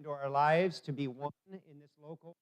into our lives to be one in this local.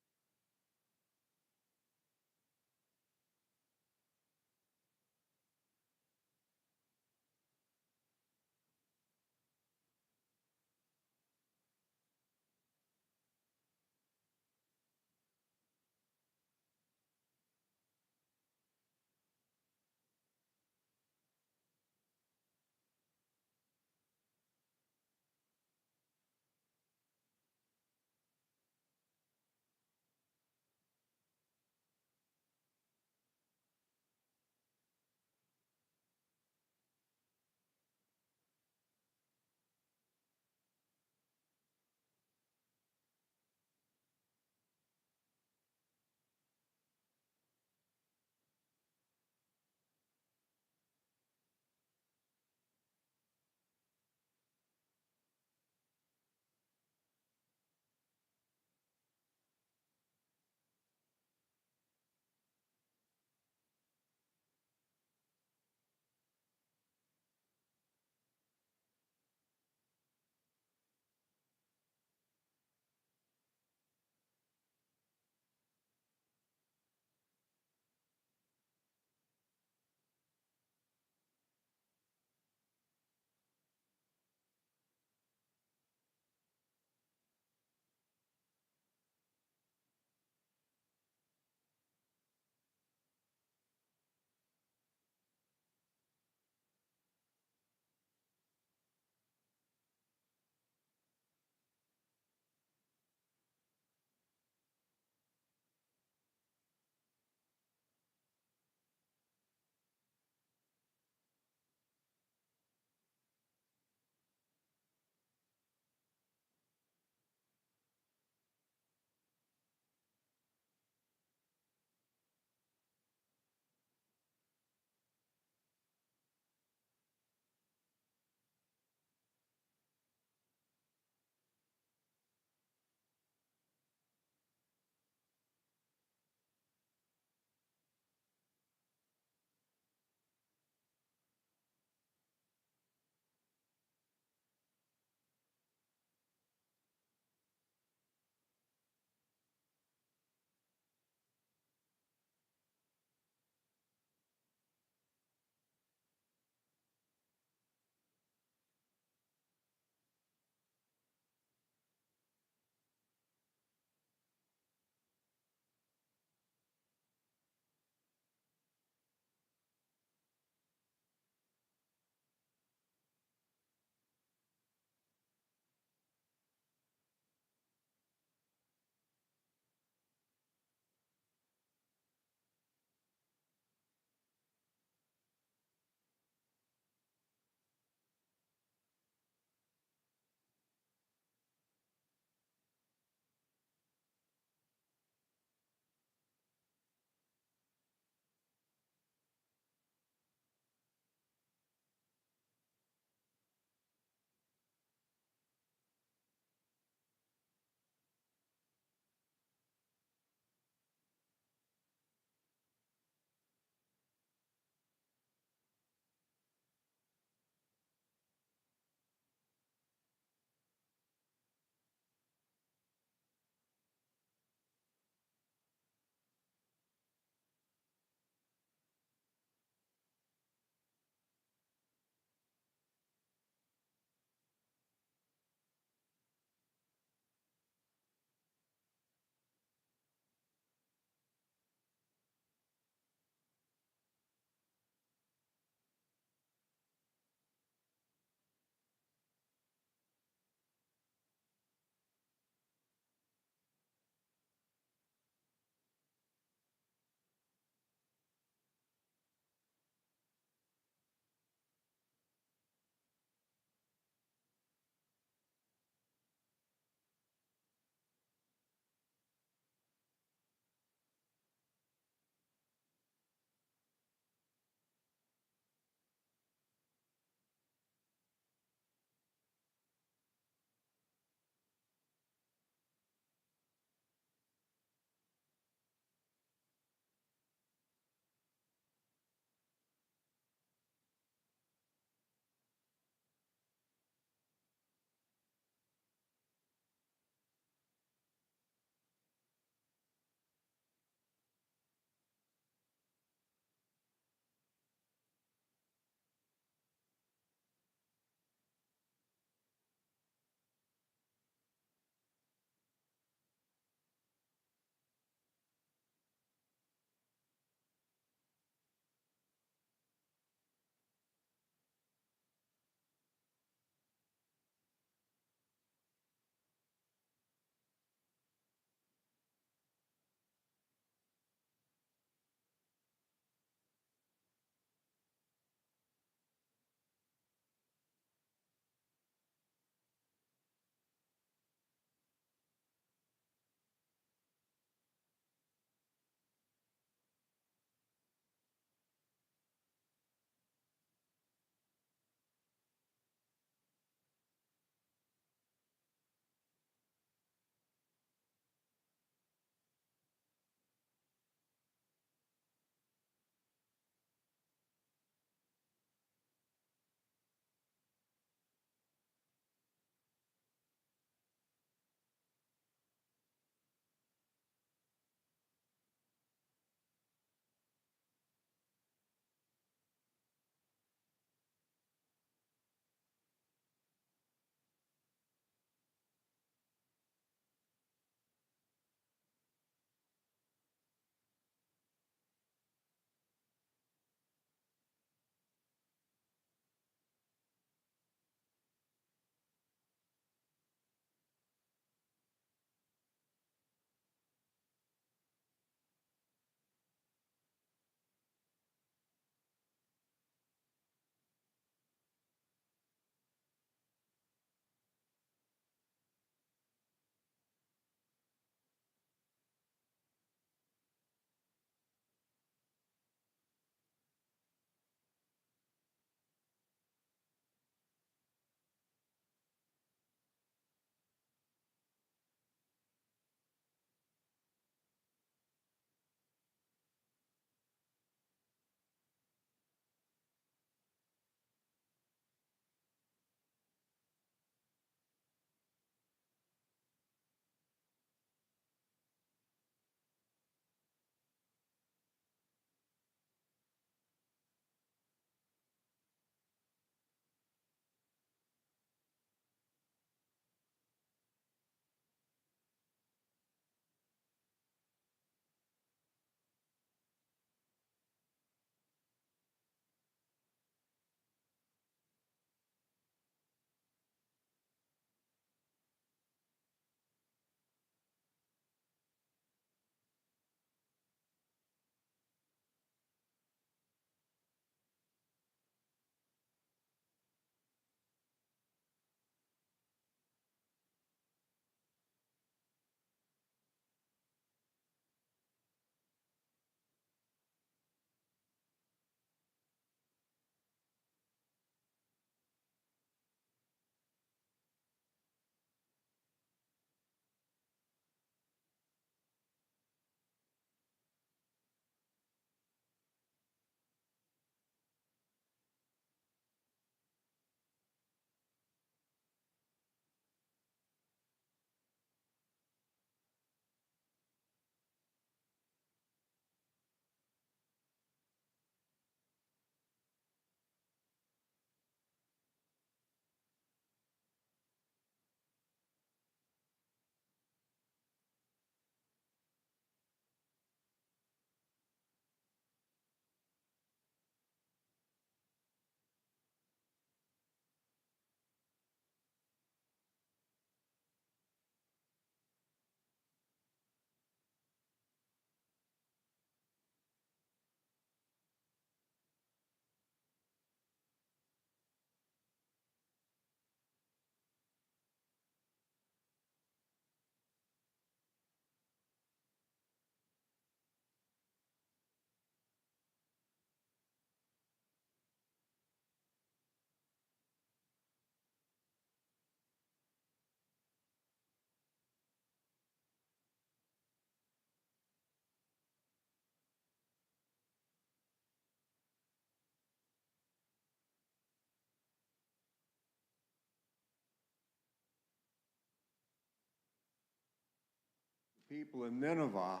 people in Nineveh,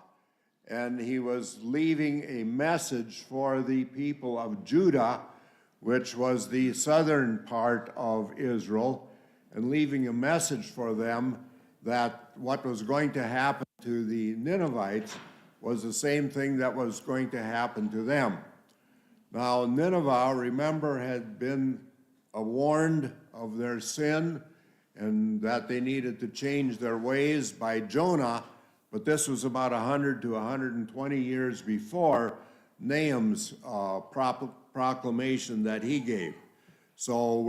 and he was leaving a message for the people of Judah, which was the southern part of Israel, and leaving a message for them that what was going to happen to the Ninevites was the same thing that was going to happen to them. Now, Nineveh, remember, had been warned of their sin and that they needed to change their ways by Jonah, but this was about 100 to 120 years before Nahum's proclamation that he gave. So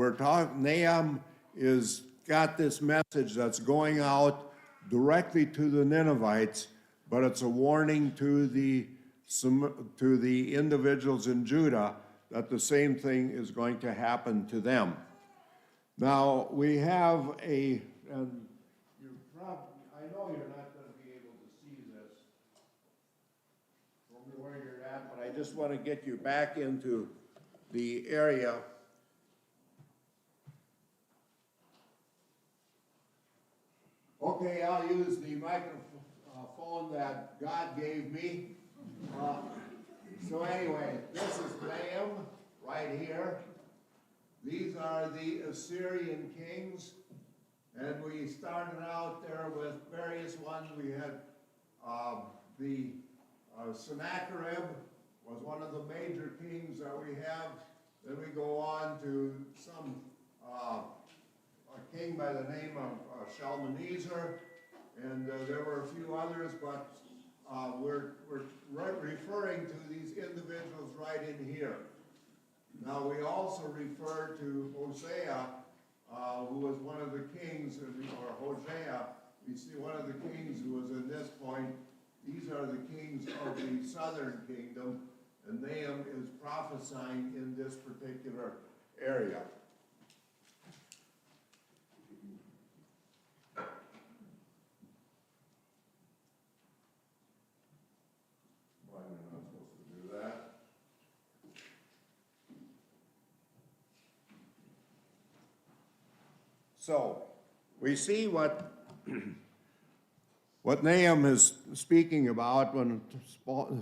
Nahum is got this message that's going out directly to the Ninevites, but it's a warning to the individuals in Judah that the same thing is going to happen to them. Now, we have and I know you're not going to be able to see this from where you're at, but I just want to get you back into the area. Okay, I'll use the microphone that God gave me. So anyway, this is Nahum right here. These are the Assyrian kings, and we started out there with various ones. We had Sennacherib was one of the major kings that we have. Then we go on to a king by the name of Shalmaneser, and there were a few others, but we're referring to these individuals right in here. Now, we also refer to Hosea, who was one of the kings, or Hosea. We see one of the kings who was in this point. These are the kings of the southern kingdom, and Nahum is prophesying in this particular area. Why am I not supposed to do that? So, we see what Nahum is speaking about when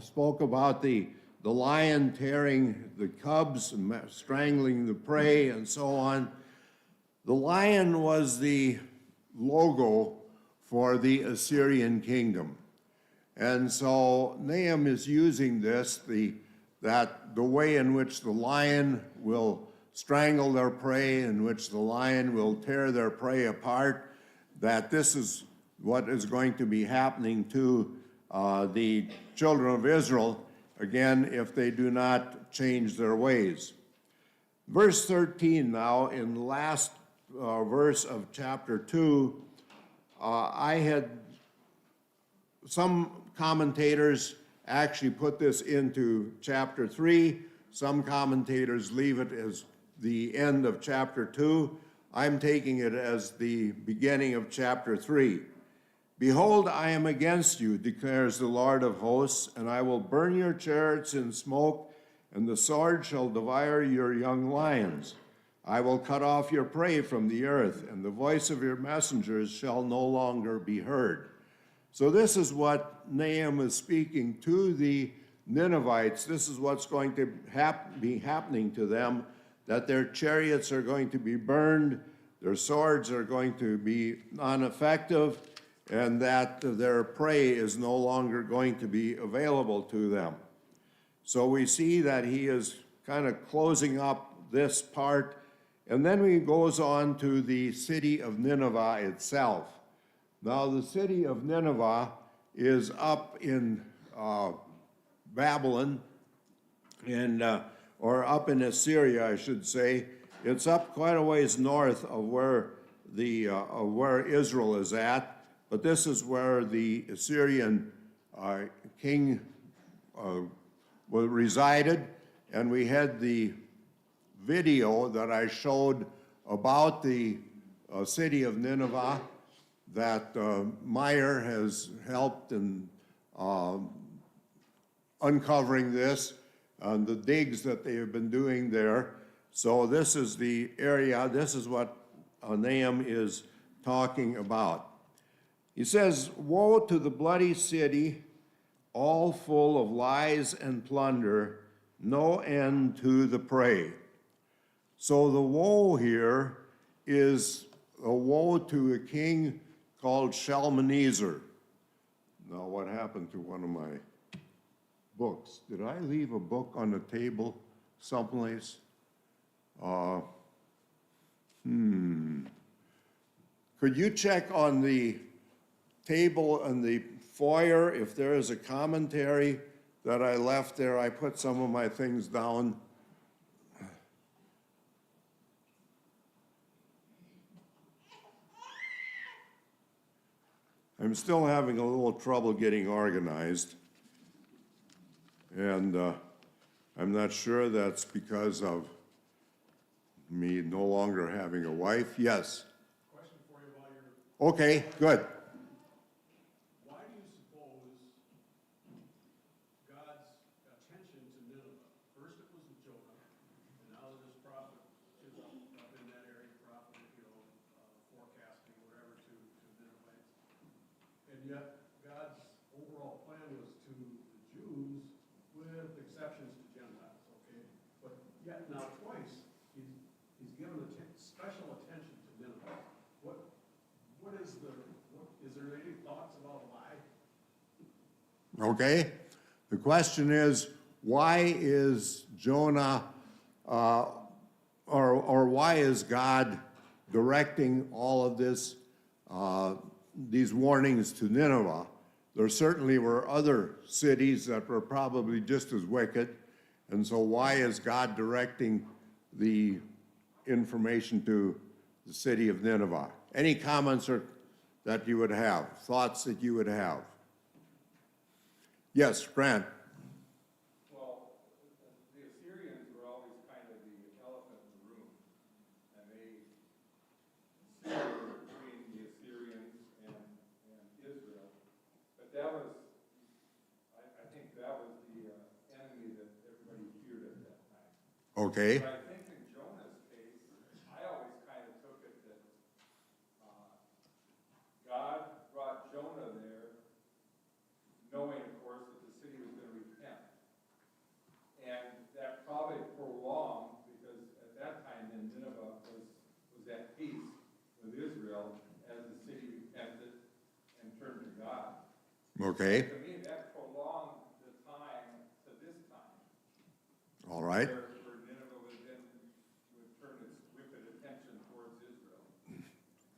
spoke about the lion tearing the cubs and strangling the prey and so on. The lion was the logo for the Assyrian kingdom. And so Nahum is using this, the way in which the lion will strangle their prey, in which the lion will tear their prey apart, that this is what is going to be happening to the children of Israel, again, if they do not change their ways. Verse 13 now, in the last verse of chapter 2, some commentators actually put this into chapter 3. Some commentators leave it as the end of chapter 2. I'm taking it as the beginning of chapter 3. Behold, I am against you, declares the Lord of hosts, and I will burn your chariots in smoke, and the sword shall devour your young lions. I will cut off your prey from the earth, and the voice of your messengers shall no longer be heard. So this is what Nahum is speaking to the Ninevites. This is what's going to be happening to them, that their chariots are going to be burned, their swords are going to be ineffective, and that their prey is no longer going to be available to them. So we see that he is kind of closing up this part, and then he goes on to the city of Nineveh itself. Now, the city of Nineveh is up in Babylon, or up in Assyria, I should say. It's up quite a ways north of where Israel is at, but this is where the Assyrian king resided, and we had the video that I showed about the city of Nineveh that Meyer has helped in uncovering this, the digs that they have been doing there. So this is the area, this is what Nahum is talking about. He says, "Woe to the bloody city, all full of lies and plunder, no end to the prey." So the woe here is a woe to a king called Shalmaneser. Now, what happened to one of my books? Did I leave a book on the table someplace? Could you check on the table in the foyer if there is a commentary that I left there? I put some of my things down. I'm still having a little trouble getting organized, and I'm not sure that's because of me no longer having a wife. Yes? Question for you while you're, Okay, good. why do you suppose God's attention to Nineveh? First it was with Jonah, and now this prophet is up in that area, prophet, forecasting whatever to Ninevites. And yet God's overall plan was to the Jews with exceptions to Gentiles, okay? But yet now twice, he's given special attention to Nineveh. Is there any thoughts about why? Okay. The question is, why is Jonah, or why is God directing all of this, these warnings to Nineveh? There certainly were other cities that were probably just as wicked, and so why is God directing the information to the city of Nineveh? Any comments that you would have, thoughts that you would have? Yes, Grant. Well, the Assyrians were always kind of the elephant in the room, and they were between the Assyrians and Israel. But that was, I think that was the enemy that everybody feared at that time. Okay. But I think in Jonah's case, I always kind of took it that God brought Jonah there, knowing, of course, that the city was going to repent. And that probably prolonged, because at that time then Nineveh was at peace with Israel as the city repented and turned to God. Okay. To me, that prolonged the time to this time. All right. Where Nineveh would turn its wicked attention towards Israel.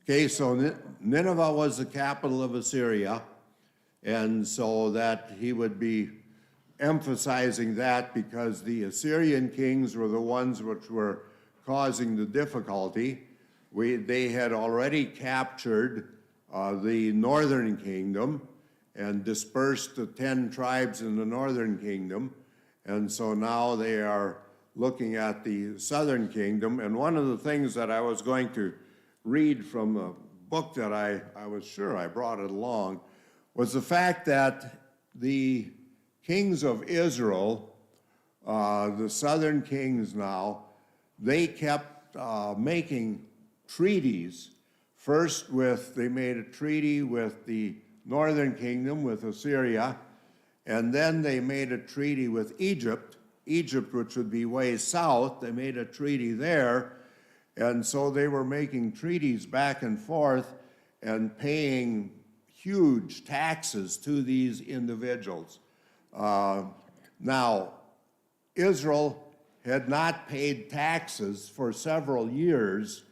Okay, so Nineveh was the capital of Assyria, and so that he would be emphasizing that because the Assyrian kings were the ones which were causing the difficulty. They had already captured the northern kingdom and dispersed the 10 tribes in the northern kingdom, and so now they are looking at the southern kingdom. And one of the things that I was going to read from a book that I was sure I brought it along was the fact that the kings of Israel, the southern kings now, they kept making treaties. First they made a treaty with the northern kingdom, with Assyria, and then they made a treaty with Egypt, which would be way south. They made a treaty there, and so they were making treaties back and forth and paying huge taxes to these individuals. Now, Israel had not paid taxes for several years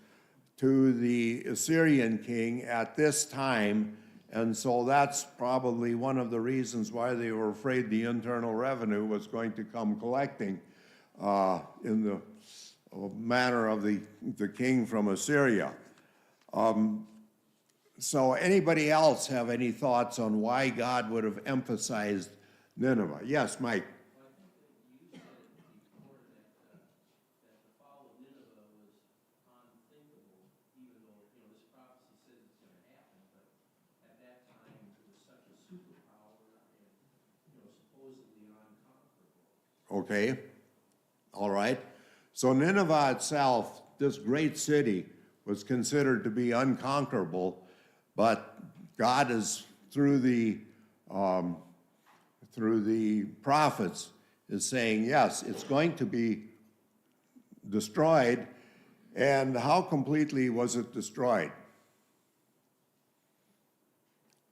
to the Assyrian king at this time, and so that's probably one of the reasons why they were afraid the Internal Revenue was going to come collecting in the manner of the king from Assyria. So anybody else have any thoughts on why God would have emphasized Nineveh? Yes, Mike. Well, I think that you said before that the fall of Nineveh was unthinkable, even though, this prophecy says it's going to happen, but at that time it was such a superpower and, supposedly unconquerable. Okay, all right. So Nineveh itself, this great city, was considered to be unconquerable, but God is through the prophets is saying, yes, it's going to be destroyed. And how completely was it destroyed?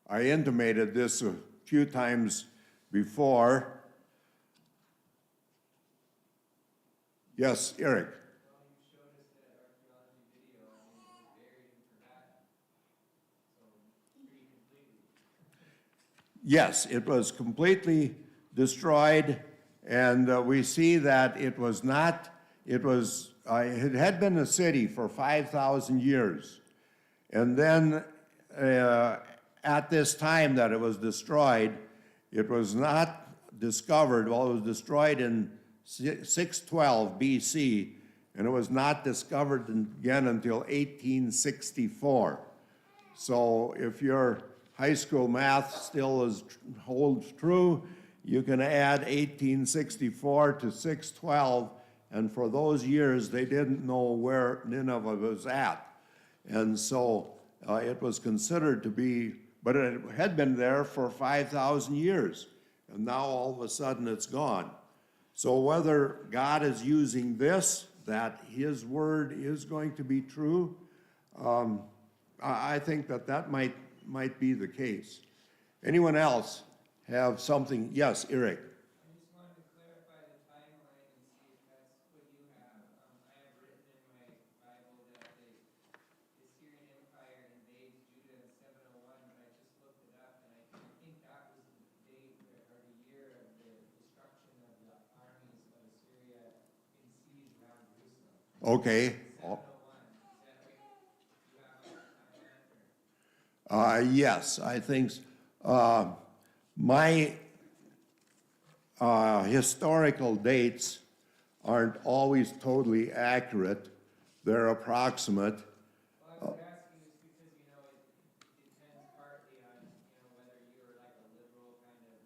I intimated this a few times before. Yes, Eric. Yes, it was completely destroyed, and we see that it was not, it had been a city for 5,000 years. And then at this time that it was destroyed, it was not discovered, well, it was destroyed in 612 BC, and it was not discovered again until 1864. So if your high school math still holds true, you can add 1864 to 612, and for those years, they didn't know where Nineveh was at. And so it was considered to be, but it had been there for 5,000 years, and now all of a sudden it's gone. So whether God is using this, that his word is going to be true, I think that might be the case. Anyone else have something? Yes, Eric. I just wanted to clarify the timeline and see if that's what you have. I have written in my Bible that the Assyrian Empire invades Judah in 701, but I just looked it up, and I think that was the date or the year of the destruction of the armies of Assyria in siege around Jerusalem. Okay. 701. Is that what you have on the timeline? Yes, I think my historical dates aren't always totally accurate. They're approximate. Well, I was asking this because, it depends partly on, whether you're like a liberal kind of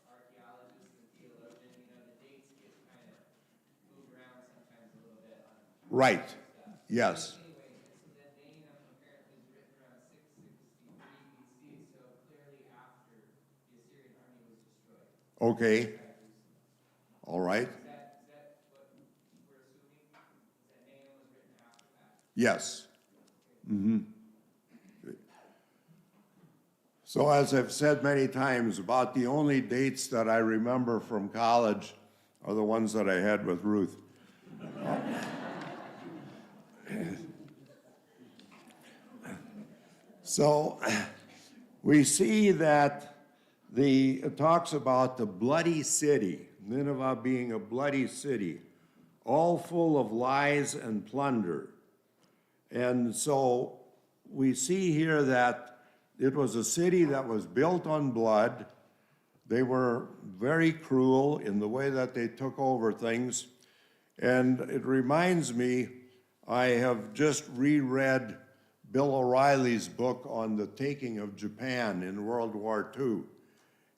archaeologist and theologian. The dates get kind of moved around sometimes a little bit on Right. stuff. Yes. Anyway, so that Nahum apparently is written around 663 BC, so clearly after the Assyrian army was destroyed. Okay. All right. Is that what we're assuming? That Nahum was written after that? Yes. So as I've said many times, about the only dates that I remember from college are the ones that I had with Ruth. So we see that it talks about the bloody city, Nineveh being a bloody city, all full of lies and plunder. And so we see here that it was a city that was built on blood. They were very cruel in the way that they took over things. And it reminds me, I have just reread Bill O'Reilly's book on the taking of Japan in World War II.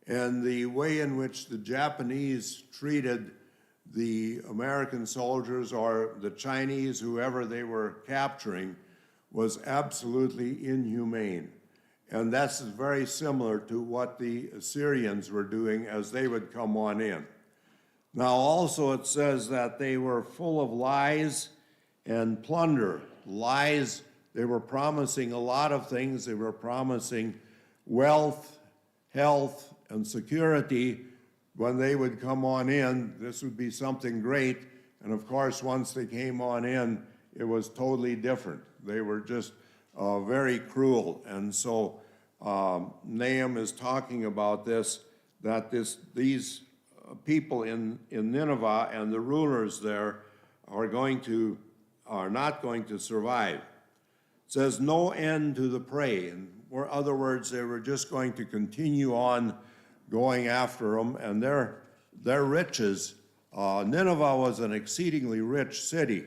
And the way in which the Japanese treated the American soldiers or the Chinese, whoever they were capturing, was absolutely inhumane. And that's very similar to what the Assyrians were doing as they would come on in. Now also it says that they were full of lies and plunder. Lies, they were promising a lot of things. They were promising wealth, health, and security. When they would come on in, this would be something great. And of course, once they came on in, it was totally different. They were just very cruel. And so Nahum is talking about this, that these people in Nineveh and the rulers there are not going to survive. It says no end to the prey. In other words, they were just going to continue on going after them, and their riches. Nineveh was an exceedingly rich city.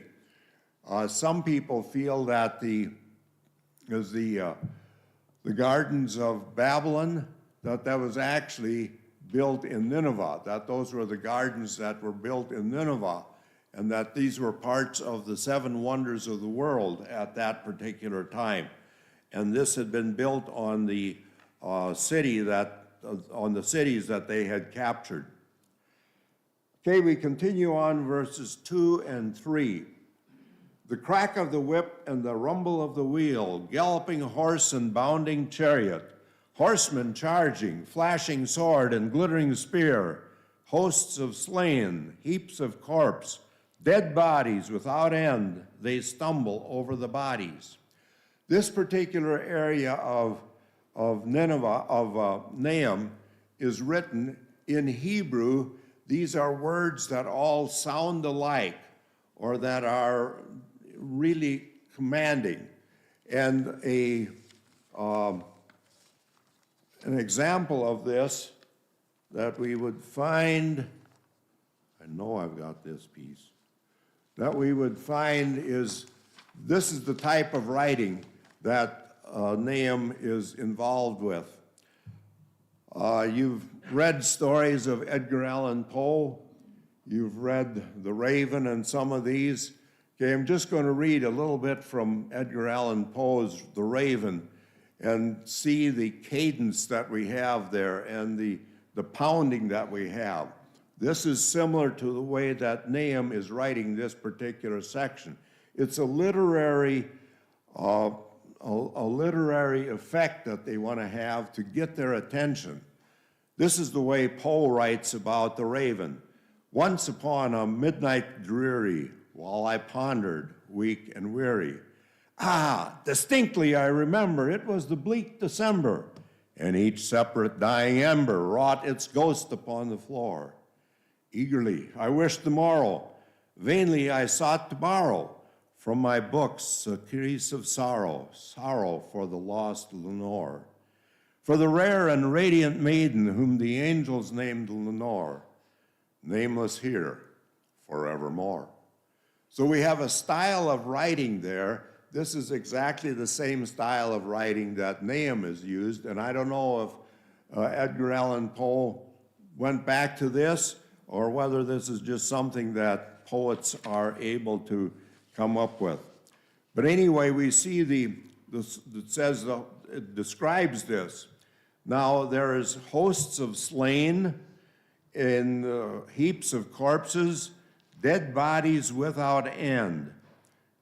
Some people feel that the gardens of Babylon, that was actually built in Nineveh, that those were the gardens that were built in Nineveh, and that these were parts of the 7 wonders of the world at that particular time. And this had been built on the city that, on the cities that they had captured. Okay, we continue on verses 2 and 3. The crack of the whip and the rumble of the wheel, galloping horse and bounding chariot, horsemen charging, flashing sword and glittering spear, hosts of slain, heaps of corpse, dead bodies without end, they stumble over the bodies. This particular area of Nineveh, of Nahum, is written in Hebrew. These are words that all sound alike or that are really commanding. And an example of this that we would find, I know I've got this piece, that we would find is, this is the type of writing that Nahum is involved with. You've read stories of Edgar Allan Poe. You've read The Raven and some of these. Okay, I'm just going to read a little bit from Edgar Allan Poe's The Raven and see the cadence that we have there and the pounding that we have. This is similar to the way that Nahum is writing this particular section. It's a literary effect that they want to have to get their attention. This is the way Poe writes about the raven. Once upon a midnight dreary, while I pondered, weak and weary. Ah, distinctly I remember, it was the bleak December, and each separate dying ember wrought its ghost upon the floor. Eagerly I wished the morrow, vainly I sought to borrow from my books a piece of sorrow, sorrow for the lost Lenore, for the rare and radiant maiden whom the angels named Lenore, nameless here forevermore. So we have a style of writing there. This is exactly the same style of writing that Nahum has used, and I don't know if Edgar Allan Poe went back to this or whether this is just something that poets are able to come up with. But anyway, we see it describes this. Now there is hosts of slain in heaps of corpses, dead bodies without end.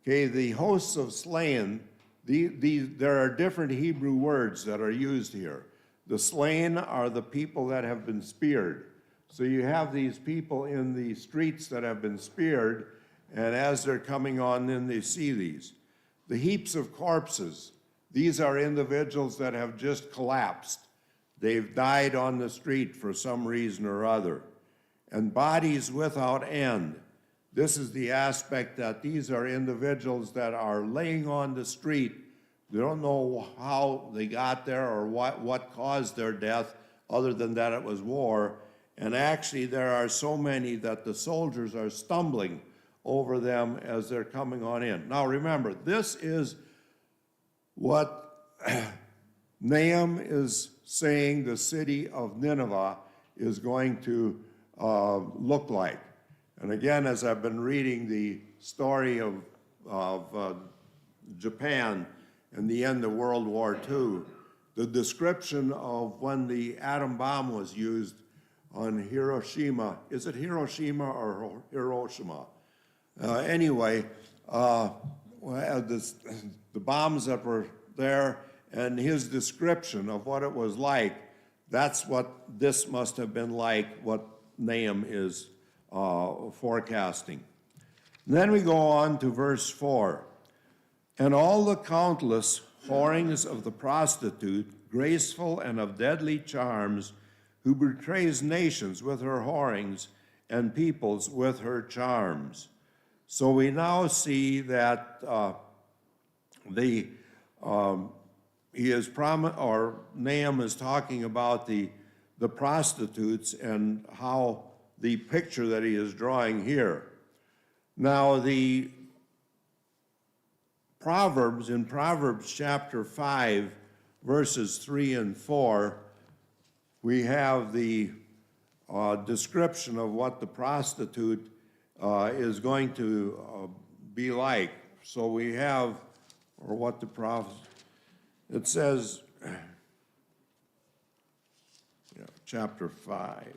Okay, the hosts of slain, there are different Hebrew words that are used here. The slain are the people that have been speared. So you have these people in the streets that have been speared, and as they're coming on in, they see these. The heaps of corpses, these are individuals that have just collapsed. They've died on the street for some reason or other. And bodies without end. This is the aspect that these are individuals that are laying on the street. They don't know how they got there or what caused their death other than that it was war. And actually there are so many that the soldiers are stumbling over them as they're coming on in. Now remember, this is what Nahum is saying the city of Nineveh is going to look like. And again, as I've been reading the story of Japan and the end of World War II, the description of when the atom bomb was used on Hiroshima, is it Hiroshima or Hiroshima? Anyway, the bombs that were there and his description of what it was like, that's what this must have been like, what Nahum is forecasting. And then we go on to verse 4. And all the countless whorings of the prostitute, graceful and of deadly charms, who betrays nations with her whorings and peoples with her charms. So we now see that Nahum is talking about the prostitutes and how the picture that he is drawing here. Now the Proverbs, in Proverbs chapter 5, verses 3 and 4, we have the description of what the prostitute is going to be like. So we have, or what the prophet, it says, chapter 5.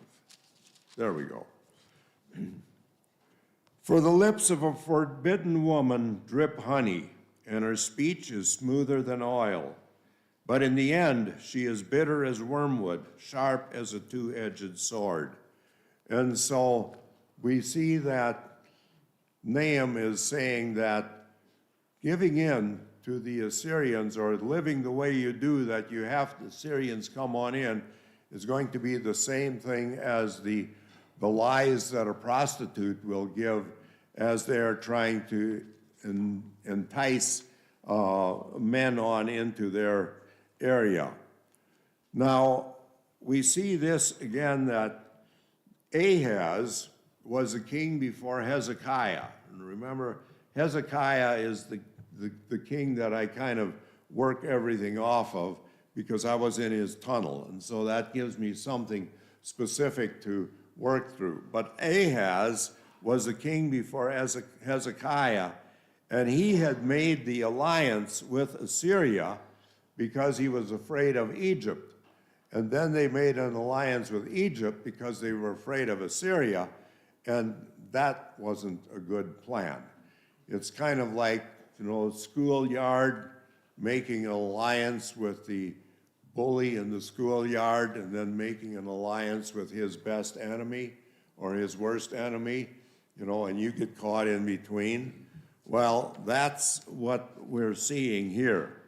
There we go. For the lips of a forbidden woman drip honey, and her speech is smoother than oil. But in the end, she is bitter as wormwood, sharp as a two-edged sword. And so we see that Nahum is saying that giving in to the Assyrians or living the way you do, that you have the Assyrians come on in, is going to be the same thing as the lies that a prostitute will give as they're trying to entice men on into their area. Now, we see this again, that Ahaz was a king before Hezekiah. And remember, Hezekiah is the king that I kind of work everything off of because I was in his tunnel. And so that gives me something specific to work through. But Ahaz was a king before Hezekiah, and he had made the alliance with Assyria because he was afraid of Egypt. And then they made an alliance with Egypt because they were afraid of Assyria, and that wasn't a good plan. It's kind of like, schoolyard making an alliance with the bully in the schoolyard and then making an alliance with his best enemy or his worst enemy, and you get caught in between. Well, that's what we're seeing here.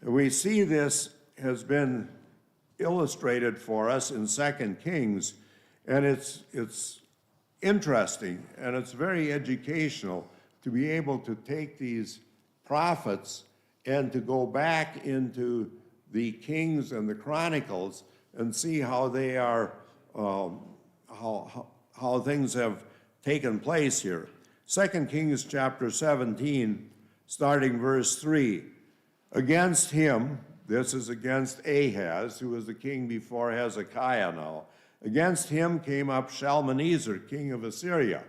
We see this has been illustrated for us in 2 Kings, and it's interesting and it's very educational to be able to take these prophets and to go back into the Kings and the Chronicles and see how they are, how things have taken place here. 2 Kings chapter 17, starting verse 3. Against him, this is against Ahaz, who was the king before Hezekiah now. Against him came up Shalmaneser, king of Assyria.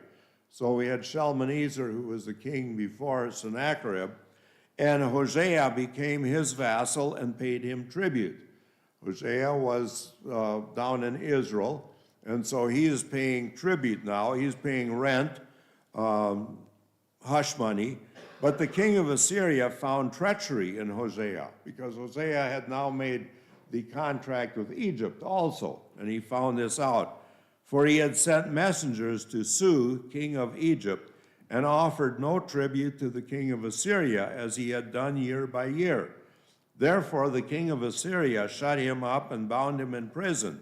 So we had Shalmaneser, who was the king before Sennacherib, and Hosea became his vassal and paid him tribute. Hosea was down in Israel, and so he is paying tribute now. He's paying rent, hush money. But the king of Assyria found treachery in Hosea, because Hosea had now made the contract with Egypt also, and he found this out. For he had sent messengers to Su, king of Egypt, and offered no tribute to the king of Assyria, as he had done year by year. Therefore the king of Assyria shut him up and bound him in prison.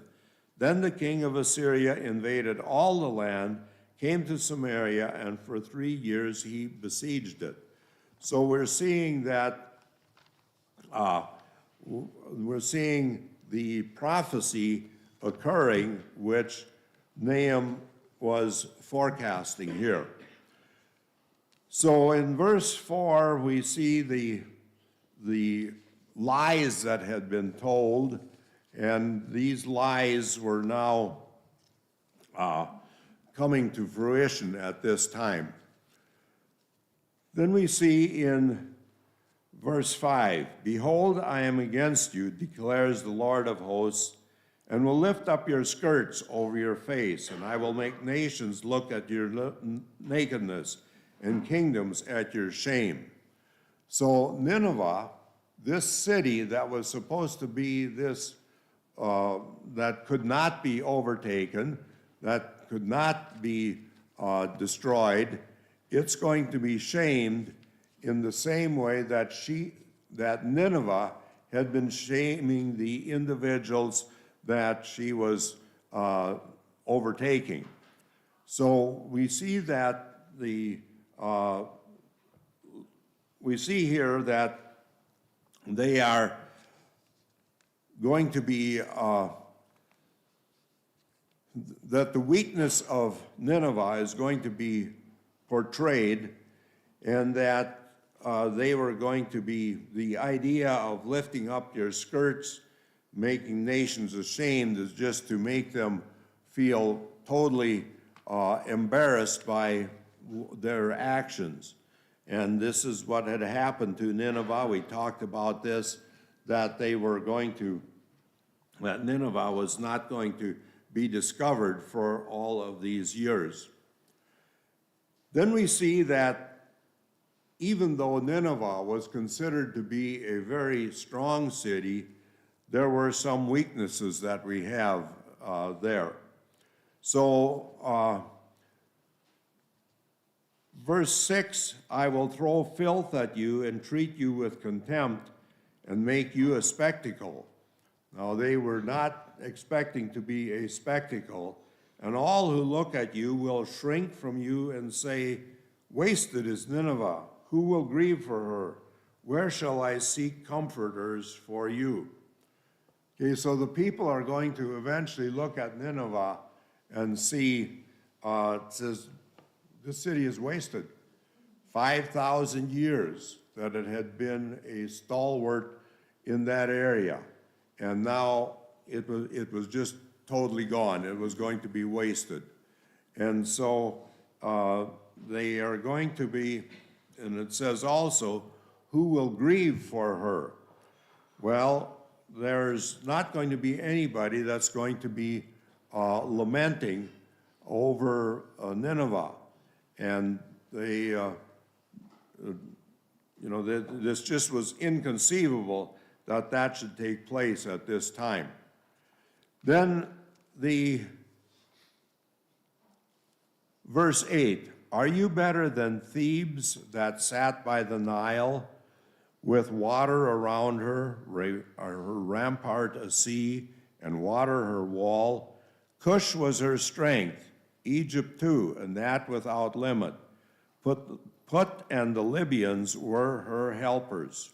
Then the king of Assyria invaded all the land, came to Samaria, and for 3 years he besieged it. So we're seeing that, we're seeing the prophecy occurring, which Nahum was forecasting here. So in verse 4, we see the lies that had been told, and these lies were now coming to fruition at this time. Then we see in verse 5, Behold, I am against you, declares the Lord of hosts, and will lift up your skirts over your face, and I will make nations look at your nakedness, and kingdoms at your shame. So Nineveh, this city that was supposed to be this, that could not be overtaken, that could not be destroyed, it's going to be shamed in the same way that Nineveh had been shaming the individuals that she was overtaking. So we see that we see here that they are going to be, that the weakness of Nineveh is going to be portrayed, and that they were going to be, the idea of lifting up your skirts, making nations ashamed, is just to make them feel totally embarrassed by their actions. And this is what had happened to Nineveh. We talked about this, that they were going to that Nineveh was not going to be discovered for all of these years. Then we see that even though Nineveh was considered to be a very strong city, there were some weaknesses that we have there. So, verse 6, I will throw filth at you and treat you with contempt and make you a spectacle. Now, they were not expecting to be a spectacle, and all who look at you will shrink from you and say, wasted is Nineveh. Who will grieve for her? Where shall I seek comforters for you? Okay, so the people are going to eventually look at Nineveh and see, it says, this city is wasted. 5,000 years that it had been a stalwart in that area. And now it was just totally gone. It was going to be wasted. And so they are going to be, and it says also, who will grieve for her? Well, there's not going to be anybody that's going to be lamenting over Nineveh. And they, this just was inconceivable that that should take place at this time. Then the verse 8, are you better than Thebes that sat by the Nile with water around her, her rampart a sea, and water her wall? Cush was her strength, Egypt too, and that without limit. Put and the Libyans were her helpers.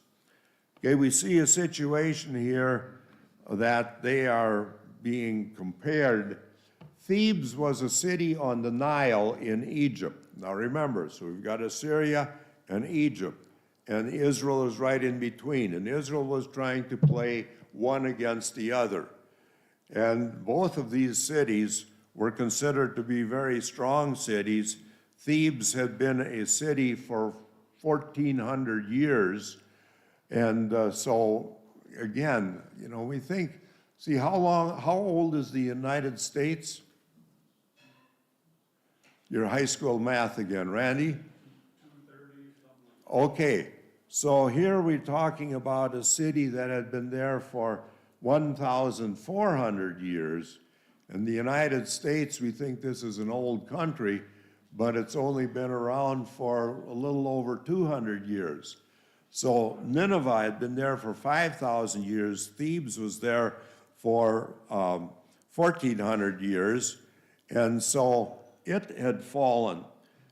Okay, we see a situation here that they are being compared. Thebes was a city on the Nile in Egypt. Now remember, so we've got Assyria and Egypt, and Israel is right in between, and Israel was trying to play one against the other. And both of these cities were considered to be very strong cities. Thebes had been a city for 1,400 years. And so, again, we think, see, how old is the United States? Your high school math again, Randy? 230, something like that. Okay, so here we're talking about a city that had been there for 1,400 years. In the United States, we think this is an old country, but it's only been around for a little over 200 years. So Nineveh had been there for 5,000 years. Thebes was there for 1,400 years. And so it had fallen.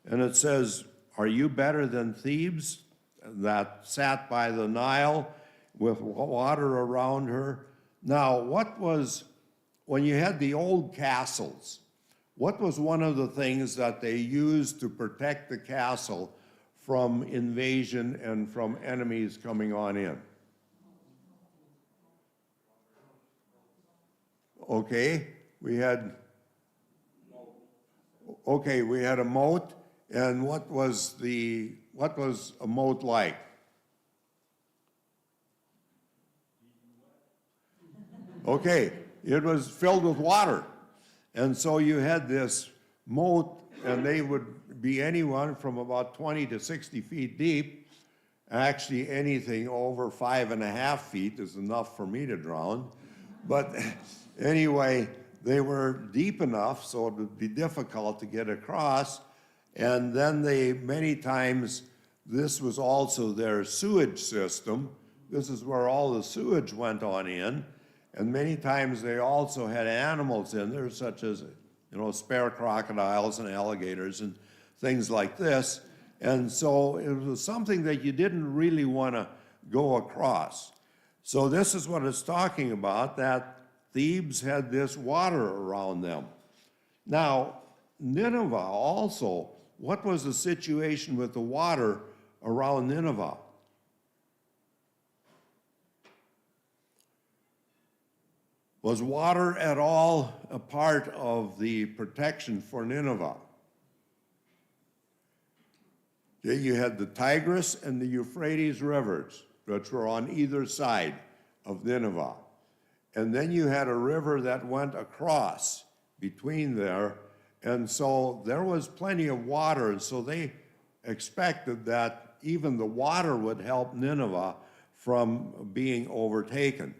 And it says, are you better than Thebes that sat by the Nile with water around her? Now, when you had the old castles, what was one of the things that they used to protect the castle from invasion and from enemies coming on in? Okay, we had a moat, and what was a moat like? Okay, it was filled with water. And so you had this moat, and they would be anyone from about 20 to 60 feet deep. Actually, anything over 5.5 feet is enough for me to drown. But anyway, they were deep enough so it would be difficult to get across. And then many times, this was also their sewage system. This is where all the sewage went on in. And many times they also had animals in there, such as, spare crocodiles and alligators and things like this. And so it was something that you didn't really want to go across. So this is what it's talking about, that Thebes had this water around them. Now, Nineveh also, what was the situation with the water around Nineveh? Was water at all a part of the protection for Nineveh? Okay, you had the Tigris and the Euphrates rivers, which were on either side of Nineveh. and then you had a river that went across between there, and so there was plenty of water, and so they expected that even the water would help Nineveh from being overtaken.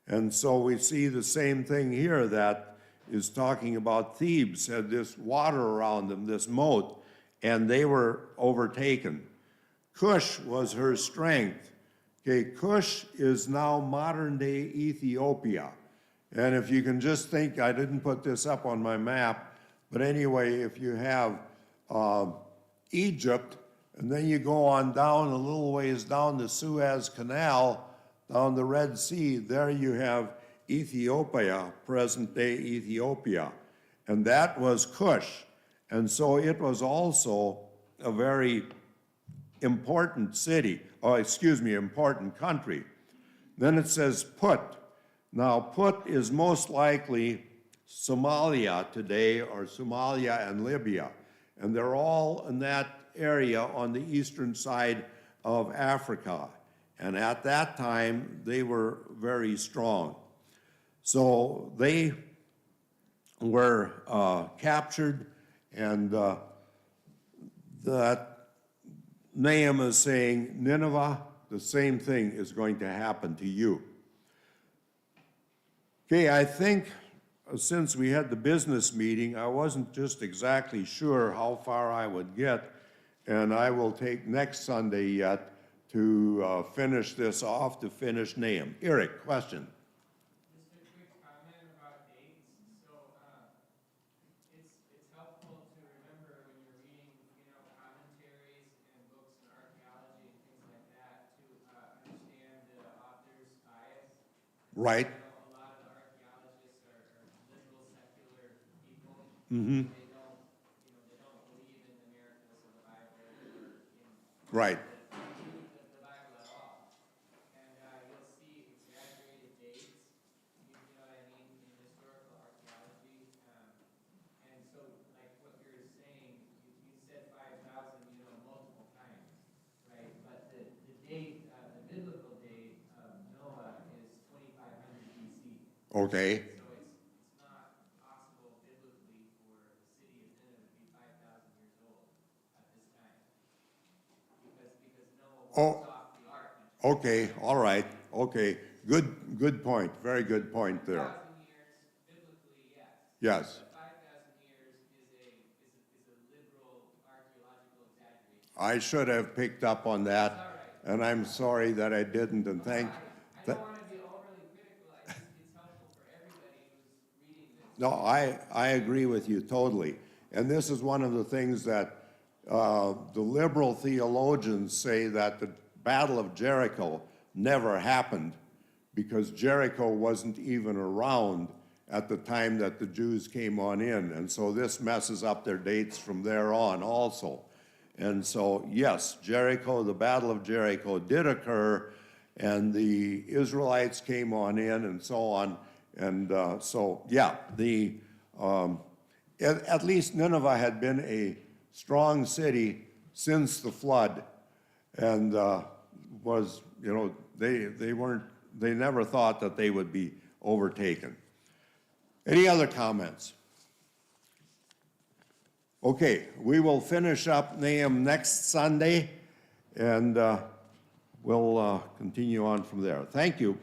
And so we see the same thing here that is talking about Thebes had this water around them, this moat, and they were overtaken. Cush was her strength. Okay, Cush is now modern-day Ethiopia. And if you can just think, I didn't put this up on my map, but anyway, if you have Egypt, and then you go on down a little ways down the Suez Canal, down the Red Sea, there you have Ethiopia, present-day Ethiopia. And that was Cush. And so it was also a very important city, important country. Then it says Put. Now, Put is most likely Somalia today, or Somalia and Libya. And they're all in that area on the eastern side of Africa. And at that time, they were very strong. So they were captured, and that Nahum is saying, Nineveh, the same thing is going to happen to you. Okay, I think since we had the business meeting, I wasn't just exactly sure how far I would get, and I will take next Sunday yet to finish this off, to finish Nahum. Eric, question? Just a quick comment about dates. So, it's helpful to remember when you're reading, commentaries and books and archaeology and things like that to understand the author's bias. Right. A lot of the archaeologists are liberal, secular people. Mm-hmm. They don't believe in the miracles of the Bible or in Right. the Bible at all. And you'll see exaggerated dates, you know what I mean, in historical archaeology. And so, like what you're saying, you said 5,000, multiple times, right? But the date, the biblical date of Noah is 2500 BC. Okay. So it's not possible biblically for the city of Nineveh to be 5,000 years old at this time. Because Noah walked off the ark. Okay, all right, okay. Good point, very good point there. 5,000 years, biblically, yes. Yes, But 5,000 years is a liberal archaeological exaggeration. I should have picked up on that, and I'm sorry that I didn't, and I don't want to be overly critical. It's helpful for everybody who's reading this. No, I agree with you totally. And this is one of the things that the liberal theologians say, that the Battle of Jericho never happened because Jericho wasn't even around at the time that the Jews came on in. And so this messes up their dates from there on also. And so, yes, Jericho, the Battle of Jericho did occur, and the Israelites came on in and so on. And so, yeah, at least Nineveh had been a strong city since the flood, and was, they never thought that they would be overtaken. Any other comments? Okay, we will finish up Nahum next Sunday, and we'll continue on from there. Thank you.